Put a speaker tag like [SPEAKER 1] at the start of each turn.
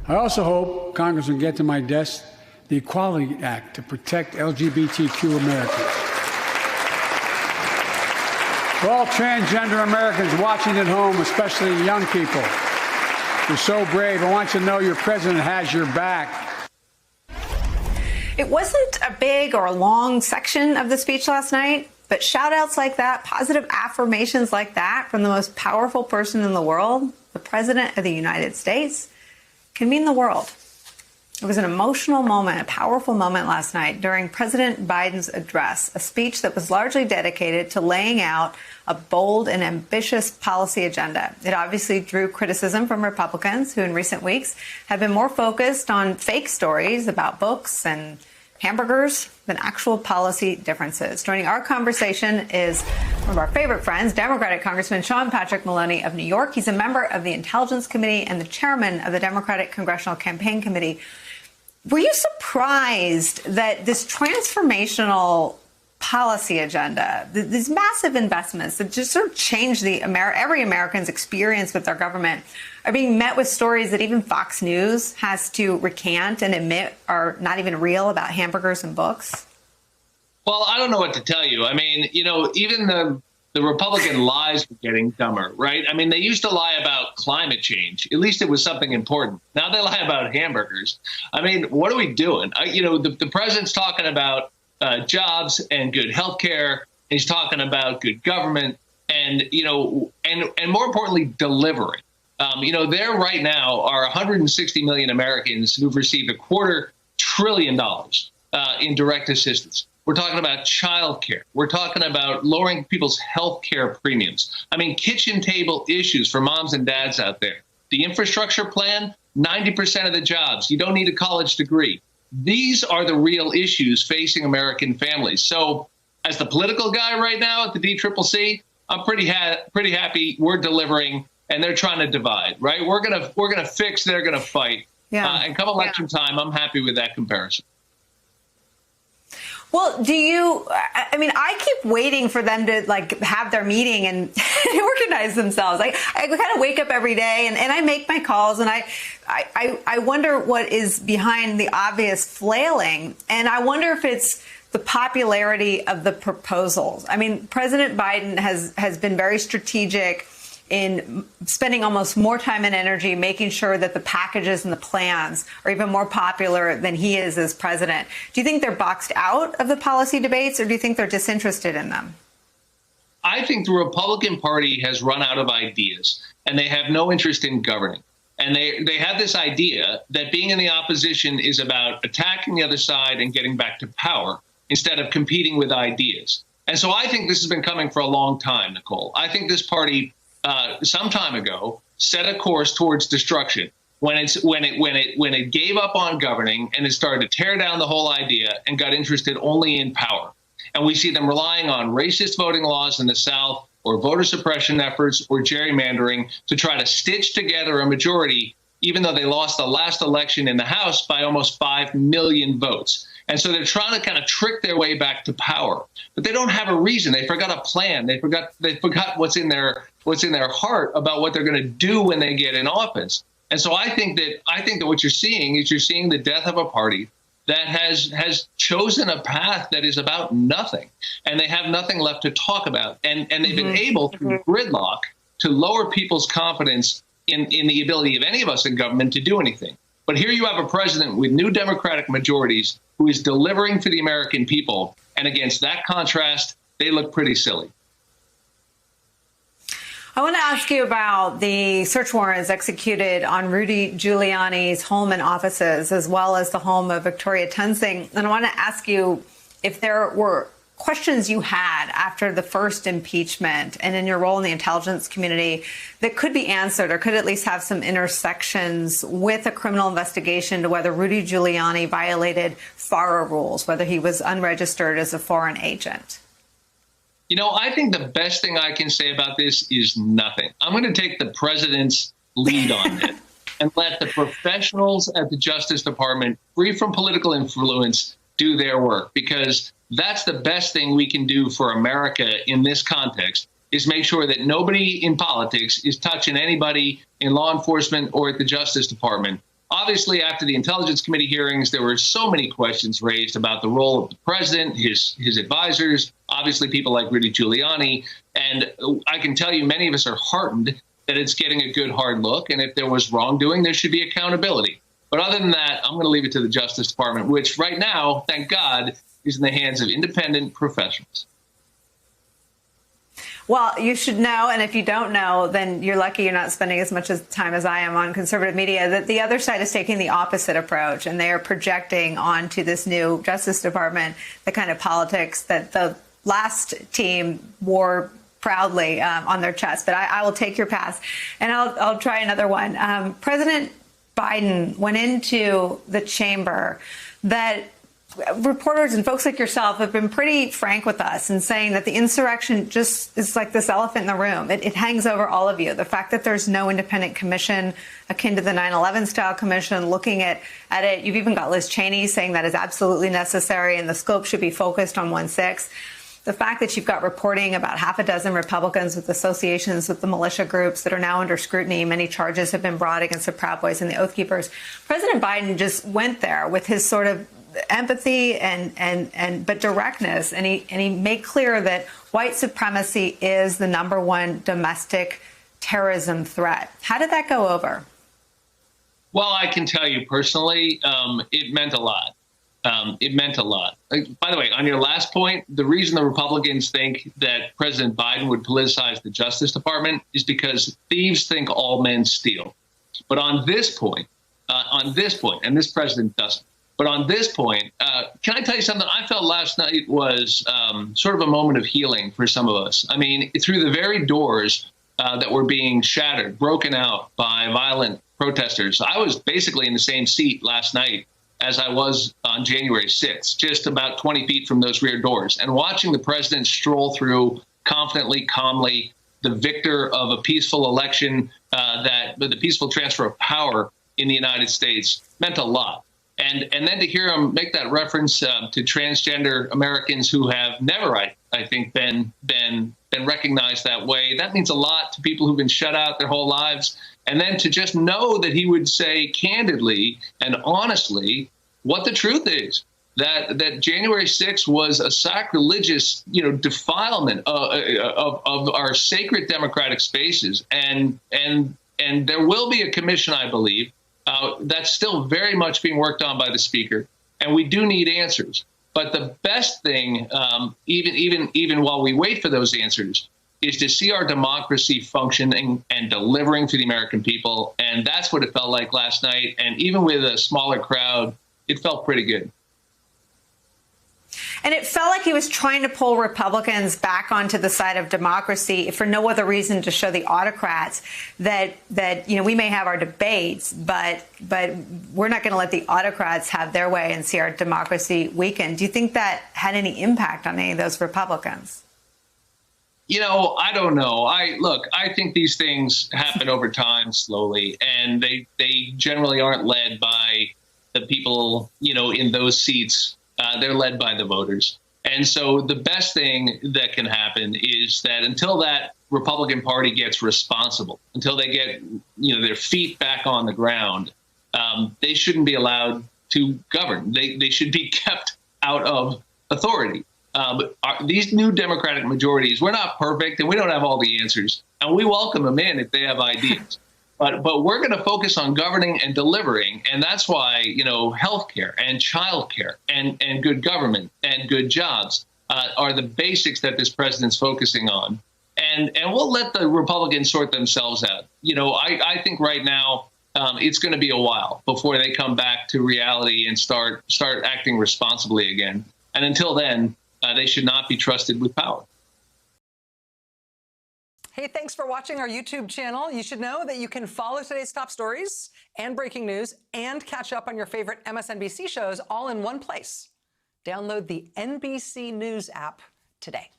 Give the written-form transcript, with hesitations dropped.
[SPEAKER 1] I also hope Congress will get to my desk the Equality Act to protect LGBTQ Americans. For all transgender Americans watching at home, especially young people, you're so brave. I want you to know your president has your back.
[SPEAKER 2] It wasn't a big or a long section of the speech last night, but shout outs like that, positive affirmations like that from the most powerful person in the world, the President of the United States, can mean the world. It was an emotional moment, a powerful moment last night during President Biden's address, a speech that was largely dedicated to laying out a bold and ambitious policy agenda. It obviously drew criticism from Republicans who in recent weeks have been more focused on fake stories about books and hamburgers than actual policy differences. Joining our conversation is one of our favorite friends, Democratic Congressman Sean Patrick Maloney of New York. He's a member of the Intelligence Committee and the chairman of the Democratic Congressional Campaign Committee. Were you surprised that this transformational policy agenda, these massive investments that just sort of change every American's experience with their government, are being met with stories that even Fox News has to recant and admit are not even real about hamburgers and books?
[SPEAKER 3] Well, I don't know what to tell you. I mean, even the Republican lies were getting dumber, right? I mean, they used to lie about climate change. At least it was something important. Now they lie about hamburgers. I mean, what are we doing? The president's talking about jobs and good health care. He's talking about good government and more importantly, delivering. There right now are 160 million Americans who've received $250 billion in direct assistance. We're talking about child care. We're talking about lowering people's health care premiums. I mean, kitchen table issues for moms and dads out there. The infrastructure plan, 90% of the jobs. You don't need a college degree. These are the real issues facing American families. So as the political guy right now at the DCCC, I'm pretty happy we're delivering and they're trying to divide, right? We're gonna fix, they're gonna fight. Yeah. And come election time, I'm happy with that comparison.
[SPEAKER 2] Well, I keep waiting for them to have their meeting and organize themselves. I kind of wake up every day and I make my calls and I wonder what is behind the obvious flailing. And I wonder if it's the popularity of the proposals. I mean, President Biden has been very strategic in spending almost more time and energy making sure that the packages and the plans are even more popular than he is as president. Do you think they're boxed out of the policy debates, or do you think they're disinterested in them?
[SPEAKER 3] I think the Republican Party has run out of ideas, and they have no interest in governing. And they have this idea that being in the opposition is about attacking the other side and getting back to power instead of competing with ideas. And so I think this has been coming for a long time, Nicole. I think this party some time ago set a course towards destruction when it gave up on governing and it started to tear down the whole idea and got interested only in power. And we see them relying on racist voting laws in the South or voter suppression efforts or gerrymandering to try to stitch together a majority, even though they lost the last election in the House by almost 5 million votes. And so they're trying to kind of trick their way back to power, but they don't have a reason. They forgot a plan. They forgot what's in their heart about what they're going to do when they get in office. And so I think that what you're seeing is the death of a party that has chosen a path that is about nothing, and they have nothing left to talk about. And they've been able through gridlock to lower people's confidence in the ability of any of us in government to do anything. But here you have a president with new Democratic majorities who is delivering for the American people. And against that contrast, they look pretty silly.
[SPEAKER 2] I want to ask you about the search warrants executed on Rudy Giuliani's home and offices, as well as the home of Victoria Toensing. And I want to ask you if there were questions you had after the first impeachment and in your role in the intelligence community that could be answered or could at least have some intersections with a criminal investigation to whether Rudy Giuliani violated FARA rules, whether he was unregistered as a foreign agent.
[SPEAKER 3] I think the best thing I can say about this is nothing. I'm going to take the president's lead on it and let the professionals at the Justice Department, free from political influence, do their work, because that's the best thing we can do for America in this context, is make sure that nobody in politics is touching anybody in law enforcement or at the Justice Department. Obviously, after the Intelligence Committee hearings, there were so many questions raised about the role of the president, his advisors, obviously people like Rudy Giuliani. And I can tell you many of us are heartened that it's getting a good hard look. And if there was wrongdoing, there should be accountability. But other than that, I'm going to leave it to the Justice Department, which right now, thank God, is in the hands of independent professionals.
[SPEAKER 2] Well, you should know, and if you don't know, then you're lucky you're not spending as much time as I am on conservative media, that the other side is taking the opposite approach, and they are projecting onto this new Justice Department the kind of politics that the last team wore proudly on their chest. But I will take your pass, and I'll try another one. President Biden went into the chamber that reporters and folks like yourself have been pretty frank with us in saying that the insurrection just is like this elephant in the room. It hangs over all of you. The fact that there's no independent commission akin to the 9/11 style commission looking at it. You've even got Liz Cheney saying that is absolutely necessary and the scope should be focused on 1/6. The fact that you've got reporting about half a dozen Republicans with associations with the militia groups that are now under scrutiny. Many charges have been brought against the Proud Boys and the Oath Keepers. President Biden just went there with his sort of empathy but directness, and he made clear that white supremacy is the #1 domestic terrorism threat. How did that go over?
[SPEAKER 3] Well, I can tell you personally, it meant a lot. It meant a lot. By the way, on your last point, the reason the Republicans think that President Biden would politicize the Justice Department is because thieves think all men steal. But on this point, and this president doesn't. But on this point, can I tell you something? I felt last night was sort of a moment of healing for some of us. I mean, through the very doors that were being shattered, broken out by violent protesters, I was basically in the same seat last night as I was on January 6th, just about 20 feet from those rear doors. And watching the president stroll through confidently, calmly, the victor of a peaceful election, the peaceful transfer of power in the United States meant a lot. And then to hear him make that reference to transgender Americans who have never, I think, been recognized that way, that means a lot to people who've been shut out their whole lives. And then to just know that he would say candidly and honestly what the truth is, that January 6th was a sacrilegious, defilement of our sacred democratic spaces. And there will be a commission, I believe. That's still very much being worked on by the speaker, and we do need answers. But the best thing, even while we wait for those answers, is to see our democracy functioning and delivering to the American people. And that's what it felt like last night. And even with a smaller crowd, it felt pretty good.
[SPEAKER 2] And it felt like he was trying to pull Republicans back onto the side of democracy for no other reason to show the autocrats that we may have our debates, but we're not going to let the autocrats have their way and see our democracy weaken. Do you think that had any impact on any of those Republicans?
[SPEAKER 3] I don't know. I think these things happen over time slowly, and they generally aren't led by the people, in those seats. They're led by the voters. And so the best thing that can happen is that until that Republican Party gets responsible, until they get, their feet back on the ground, they shouldn't be allowed to govern. They should be kept out of authority. But these new Democratic majorities, we're not perfect and we don't have all the answers. And we welcome them in if they have ideas. But we're going to focus on governing and delivering. And that's why, healthcare and childcare and good government and good jobs are the basics that this president's focusing on. And we'll let the Republicans sort themselves out. I think right now it's going to be a while before they come back to reality and start acting responsibly again. And until then, they should not be trusted with power.
[SPEAKER 4] Hey, thanks for watching our YouTube channel. You should know that you can follow today's top stories and breaking news and catch up on your favorite MSNBC shows all in one place. Download the NBC News app today.